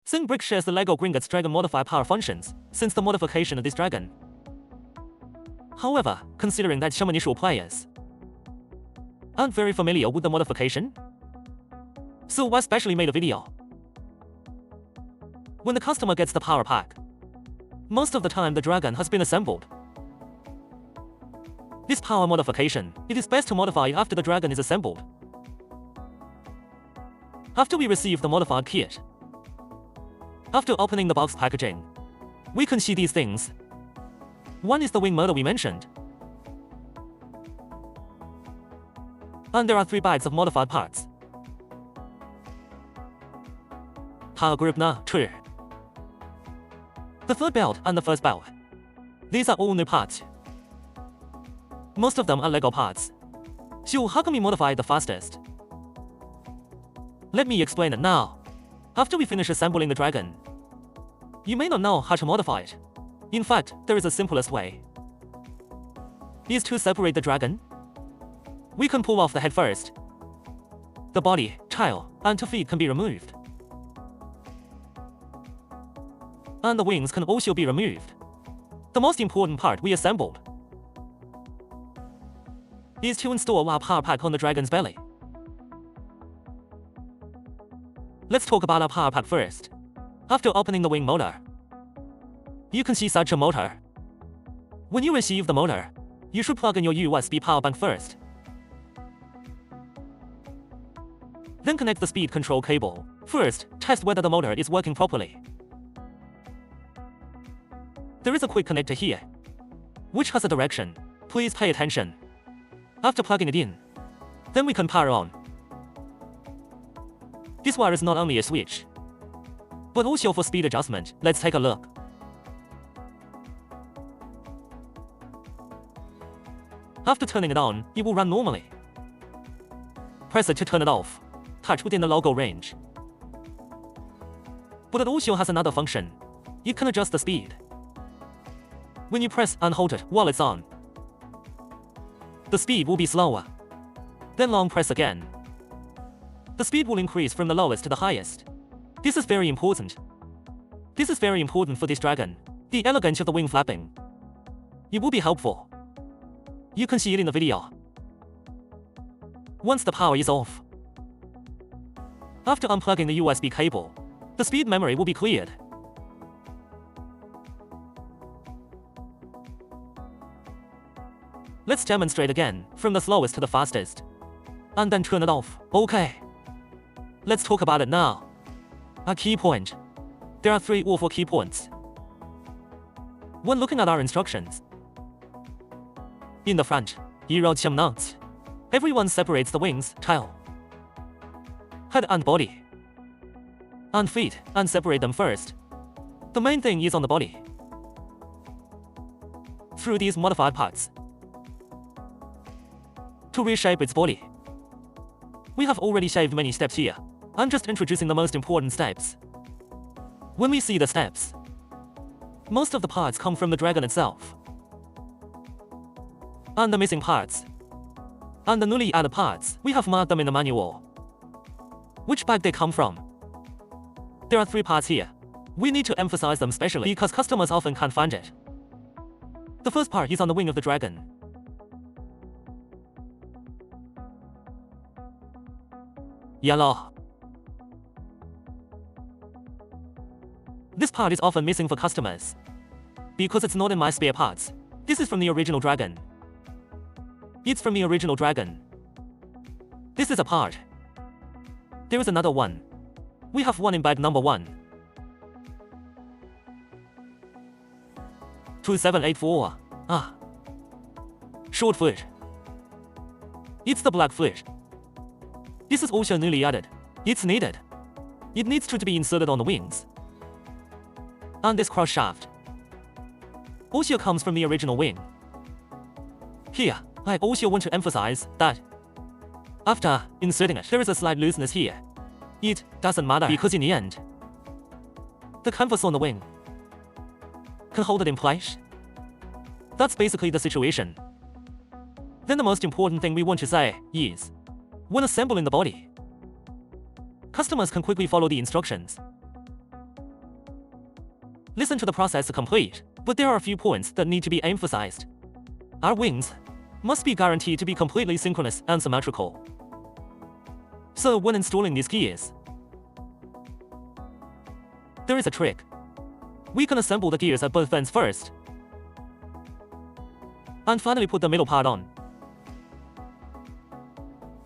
ZENE Bricks shares the LEGO Gringott's dragon modifier power functions since the modification of this dragon. However, considering that some initial players aren't very familiar with the modification, so I specially made a video. When the customer gets the power pack, most of the time the dragon has been assembled. This power modification, it is best to modify after the dragon is assembled. After we receive the modified kit, after opening the box packaging, we can see these things. One is the wing motor we mentioned, and there are 3 bags of modified parts. Power group number 2. The third belt and the first belt. These are all new parts. Most of them are LEGO parts. So how can we modify the fastest? Let me explain it now. After we finish assembling the dragon, you may not know how to modify it. In fact, there is a simplest way. Is to separate the dragon. We can pull off the head first. The body, tail, and 2 feet can be removed. And the wings can also be removed. The most important part we assembled is to install our power pack on the dragon's belly. Let's talk about our power pack first. After opening the wing motor, you can see such a motor. When you receive the motor, you should plug in your USB power bank first. Then connect the speed control cable. First, test whether the motor is working properly. There is a quick connector here, which has a direction. Please pay attention. After plugging it in, then we can power on. This wire is not only a switch, but also for speed adjustment. Let's take a look. After turning it on, it will run normally. Press it to turn it off. Touch within the logo range. But it also has another function. It can adjust the speed. When you press and hold it while it's on, the speed will be slower. Then long press again. The speed will increase from the lowest to the highest. This is very important. This is very important for this dragon. The elegance of the wing flapping. It will be helpful. You can see it in the video. Once the power is off, after unplugging the USB cable, the speed memory will be cleared. Let's demonstrate again, from the slowest to the fastest. And then turn it off. Okay. Let's talk about it now. A key point. There are 3 or 4 key points. When looking at our instructions, in the front, you wrote some notes. Everyone separates the wings, tail, head and body, and feet, and separate them first. The main thing is on the body. Through these modified parts, to reshape its body. We have already saved many steps here. I'm just introducing the most important steps. When we see the steps, most of the parts come from the dragon itself. And the missing parts, and the newly added parts, we have marked them in the manual. Which bag they come from? There are 3 parts here. We need to emphasize them specially because customers often can't find it. The first part is on the wing of the dragon. Yellow. This part is often missing for customers because it's not in my spare parts. This is from the original dragon. It's from the original dragon. This is a part. There is another one. We have one in bag number 1. 2784. Short foot. It's the black foot. This is also newly added. It's needed. It needs to be inserted on the wings. And this cross shaft also comes from the original wing. Here, I also want to emphasize that after inserting it, there is a slight looseness here. It doesn't matter because in the end, the canvas on the wing can hold it in place. That's basically the situation. Then the most important thing we want to say is, when assembling the body, customers can quickly follow the instructions. Listen to the process complete, but there are a few points that need to be emphasized. Our wings must be guaranteed to be completely synchronous and symmetrical. So when installing these gears, there is a trick. We can assemble the gears at both ends first, and finally put the middle part on.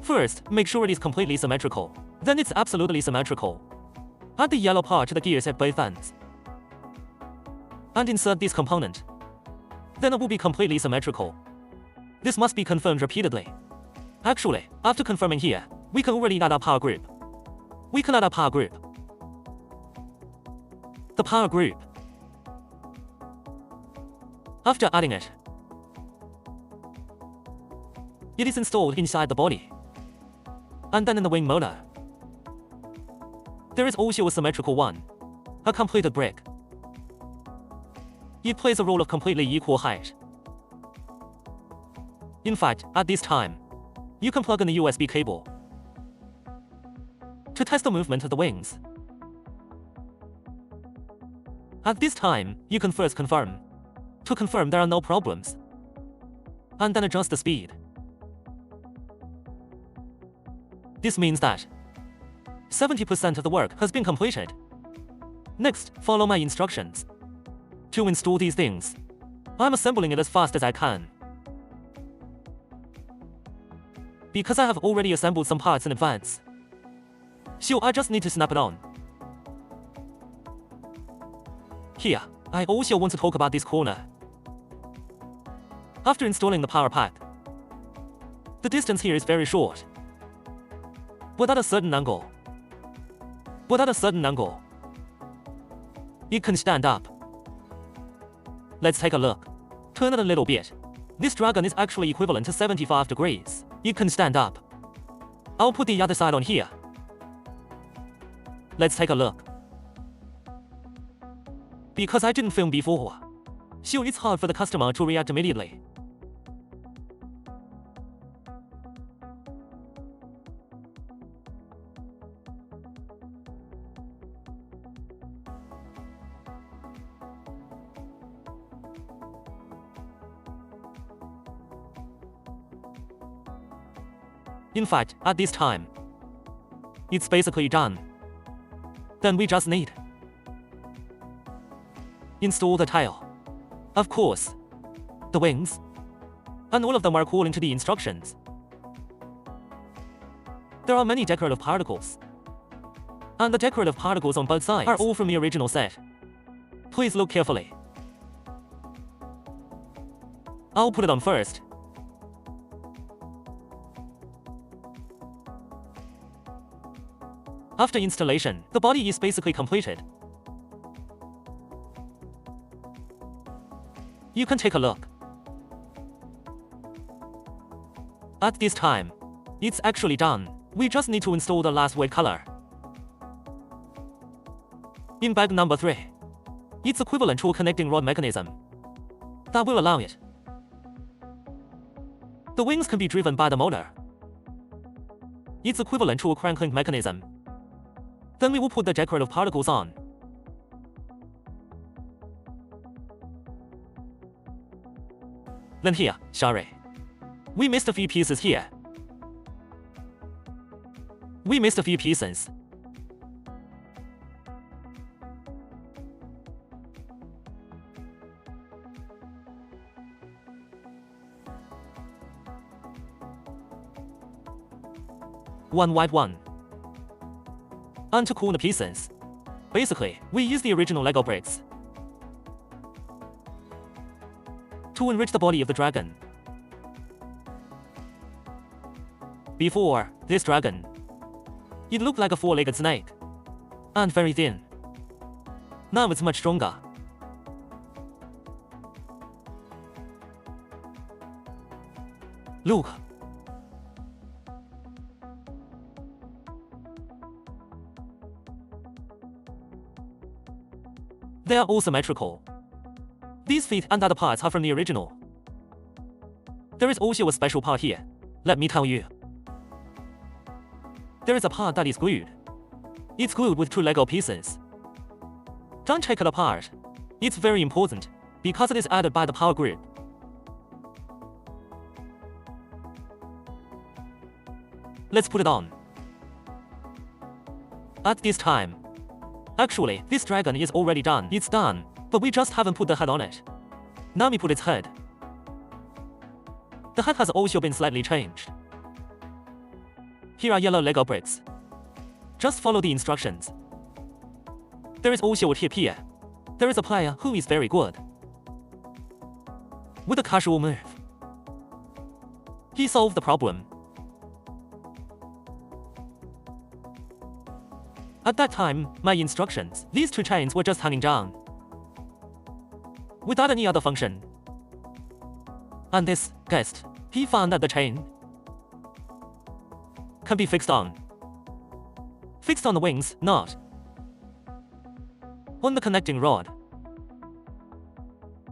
First, make sure it is completely symmetrical. Then it's absolutely symmetrical. Add the yellow part to the gears at both ends, and insert this component. Then it will be completely symmetrical. This must be confirmed repeatedly. Actually, after confirming here, we can already add our power group. We can add our power group. The power group. After adding it, it is installed inside the body, and then in the wing motor. There is also a symmetrical one, a completed brick. It plays a role of completely equal height. In fact, at this time, you can plug in the USB cable to test the movement of the wings. At this time, you can first confirm, to confirm there are no problems, and then adjust the speed. This means that 70% of the work has been completed. Next, follow my instructions. To install these things, I'm assembling it as fast as I can. Because I have already assembled some parts in advance, so I just need to snap it on. Here, I also want to talk about this corner. After installing the power pack, the distance here is very short. But at a certain angle, it can stand up. Let's take a look. Turn it a little bit. This dragon is actually equivalent to 75 degrees. It can stand up. I'll put the other side on here. Let's take a look. Because I didn't film before, so it's hard for the customer to react immediately. In fact, at this time, it's basically done. Then we just need install the tail. Of course, the wings, and all of them are according to the instructions. There are many decorative particles, and the decorative particles on both sides are all from the original set. Please look carefully. I'll put it on first. After installation, the body is basically completed. You can take a look. At this time, it's actually done. We just need to install the last white color. In bag number 3, it's equivalent to a connecting rod mechanism that will allow it. The wings can be driven by the motor. It's equivalent to a crank link mechanism. Then we will put the decorative particles on. Then here, sorry, we missed a few pieces here. We missed a few pieces. One white one. And to cool the pieces, basically, we use the original Lego bricks to enrich the body of the dragon. Before this dragon, it looked like a four-legged snake, and very thin. Now it's much stronger. Look. They are all symmetrical. These feet and other parts are from the original. There is also a special part here. Let me tell you. There is a part that is glued. It's glued with two Lego pieces. Don't take it apart. It's very important, because it is added by the power grid. Let's put it on. At this time. Actually, this dragon is already done. It's done, but we just haven't put the head on it. Now we put its head. The head has also been slightly changed. Here are yellow Lego bricks. Just follow the instructions. There is also a tip here. There is a player who is very good with a casual move. He solved the problem. At that time, my instructions, these two chains were just hanging down, without any other function. And this guest, he found that the chain can be fixed on. Fixed on the wings, not on the connecting rod.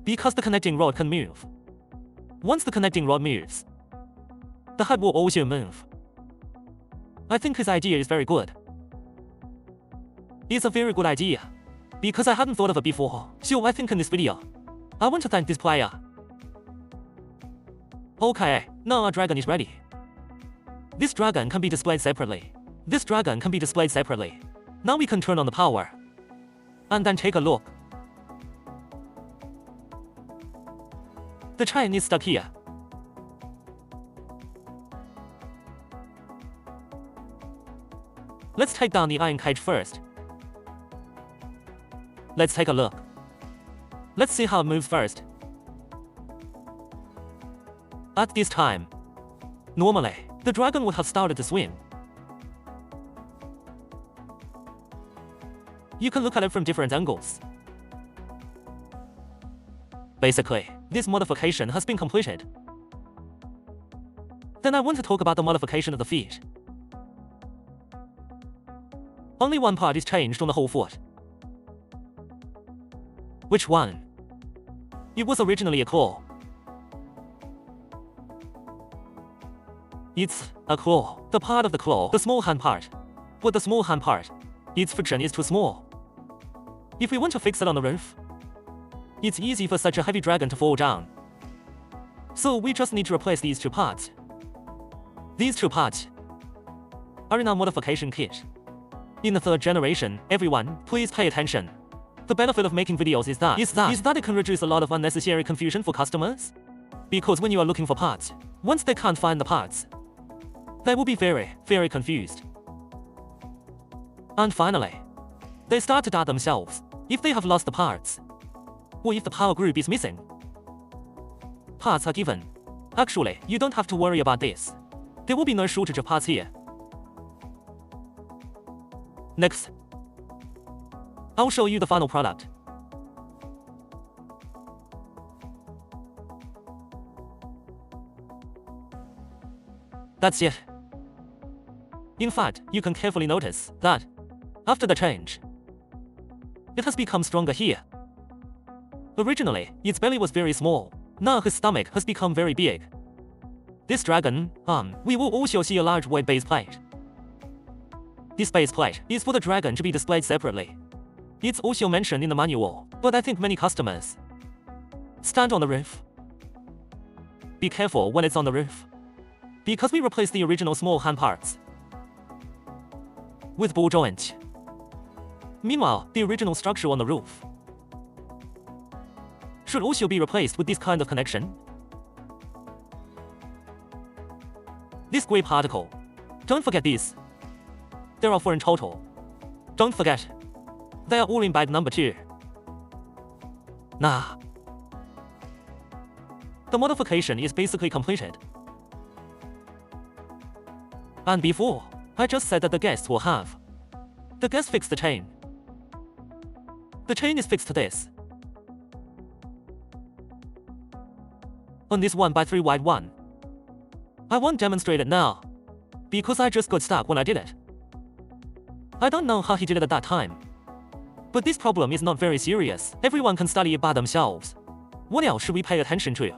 Because the connecting rod can move. Once the connecting rod moves, the head will also move. I think his idea is very good. It's a very good idea, because I hadn't thought of it before, so I think in this video, I want to thank this player. Okay, now our dragon is ready. This dragon can be displayed separately. This dragon can be displayed separately. Now we can turn on the power. And then take a look. The chain is stuck here. Let's take down the iron cage first. Let's take a look. Let's see how it moves first. At this time, normally, the dragon would have started to swim. You can look at it from different angles. Basically, this modification has been completed. Then I want to talk about the modification of the feet. Only one part is changed on the whole foot. Which one? It was originally a claw. It's a claw. The part of the claw, the small hand part. But the small hand part, its friction is too small. If we want to fix it on the roof, it's easy for such a heavy dragon to fall down. So we just need to replace these two parts. These two parts are in our modification kit. In the 3rd generation, everyone, please pay attention. The benefit of making videos is that it can reduce a lot of unnecessary confusion for customers. Because when you are looking for parts, once they can't find the parts, they will be very, very confused. And finally, they start to doubt themselves if they have lost the parts, or if the power group is missing. Parts are given. Actually, you don't have to worry about this. There will be no shortage of parts here. Next, I'll show you the final product. That's it. In fact, you can carefully notice that, after the change, it has become stronger here. Originally, its belly was very small. Now his stomach has become very big. This dragon, we will also see a large weight base plate. This base plate is for the dragon to be displayed separately. It's also mentioned in the manual, but I think many customers stand on the roof. Be careful when it's on the roof, because we replaced the original small hand parts with ball joint. Meanwhile, the original structure on the roof should also be replaced with this kind of connection. This gray particle, don't forget this. There are 4 in total. Don't forget, they are all in bag number 2. Nah. The modification is basically completed. And before, I just said that the guests will have. The guest fixed the chain. The chain is fixed to this. On this 1x3 wide one. I won't demonstrate it now, because I just got stuck when I did it. I don't know how he did it at that time. But this problem is not very serious. Everyone can study it by themselves. What else should we pay attention to?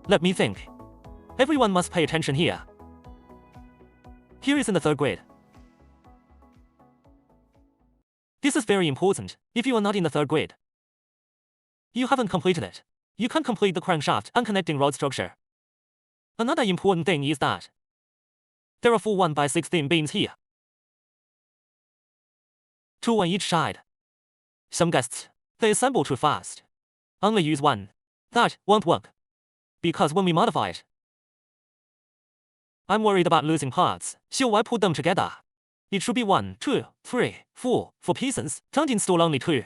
Let me think. Everyone must pay attention here. Here is in the 3rd grade. This is very important if you are not in the third grade. You haven't completed it. You can't complete the crankshaft and connecting rod structure. Another important thing is that there are 4 1x16 beams here. 2 on each side. Some guests, they assemble too fast. Only use one. That won't work. Because when we modify it, I'm worried about losing parts, so I put them together. It should be 1, 2, 3, 4 for pieces. Don't install only 2.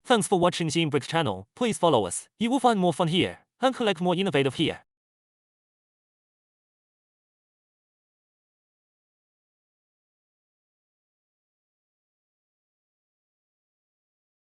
Thanks for watching ZENE Bricks channel. Please follow us. You will find more fun here and collect more innovative here.